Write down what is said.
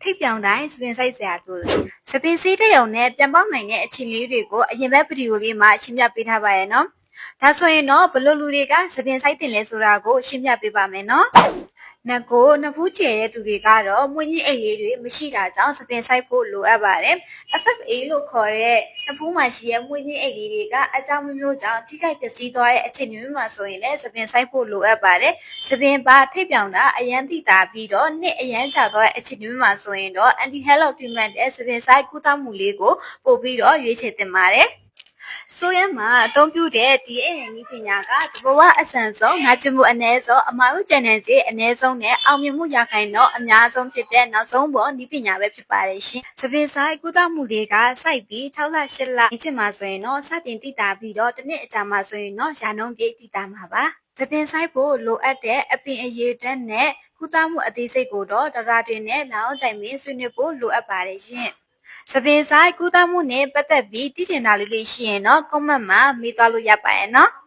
ထိပ်ပြောင်တိုင်းစပင်ဆိုင်စရာတို့စပင်စီးတဲ့ုံနဲ့ပြန်ပေါက်နိုင်တဲ့အခြေလေးတွေကိုအရင်ဘက်ဗီဒီယိုလေးမှာရှင်းပြပေးထားပါရဲ့နော်ဒါဆိုရင်တော့ဘလို့လူတွေကစပင်ဆိုင်တင်လဲဆိုတာကိုရှင်းပြပေးပါမယ်နော်နကိုနဖူးကျဲတဲ့သူတွေကတော့မွေးညင်းအိတ်လေးတွေမရှိတာကြောင့်စပင်ဆိုင်ဖို့လိုအပ်ပါတယ် FFA လို့ခေါ်တဲ့နဖူးမှာရှိတဲ့မွေးညင်းအိတ်လေးတွေကအကြောင်းမျိုးကြောင့်ထိခိုက်ပျက်စီးသွားတဲ့အခြေအနေမျိုးမှာဆိုရင်လည်းစပင်ဆိုင်ဖို့လိုအပ်ပါတယ်စပင်ပါထိပ်ပြောင်တာအရန်တိတာပြီးတော့နှစ်အရန်ကျသွားတဲ့အခြေအနေမျိုးမှာဆိုရင်တော့ anti hello treatment တဲ့စပင်ဆိုင်ကုသမှုလေးကိုပို့ပြီးတော့ရွေးချယ်တင်ပါတယ်ဆိုရမှာအသုံးပြုတဲ့ဒီအရင်နည်းပညာကတဘဝအဆန်ဆုံးနာကျင်မှုအ ਨੇ ဆုံးအမှားဥကျန်တဲ့စီအ ਨੇ ဆုံးနဲ့အောင်မြင်မှုရခိုင်တော့အများဆုံးဖြစ်တဲ့နောက်ဆုံးပေါ်နည်းပညာပဲဖြစ်ပါတယ်ရှင်။စပင်ဆိုင်ကုသမှုတွေကစိုက်ပြီး6လ8လအချိန်မှဆိုရင်တော့စတင်တည်တာပြီးတော့တစ်နှစ်အကြာမှဆိုရင်တော့ရာနှုန်းပြည့်တည်တာမှာပါ။စပင်ဆိုင်ဖို့လိုအပ်တဲ့အပင်အရေးတက်နဲ့ကုသမှုအသေးစိတ်ကိုတော့ဒေါက်တာတွေနဲ့လောင်းတိုင်ပင်ဆွေးနွေးဖို့လိုအပ်ပါတယ်ရှင်။စပင်ဆိုင်ကုသမှုနဲ့ပတ်သက်ပြီးသိချင်တာလေးရှိရင်တော့ comment မှာမေးသွားလို့ရပါရဲ့နော်။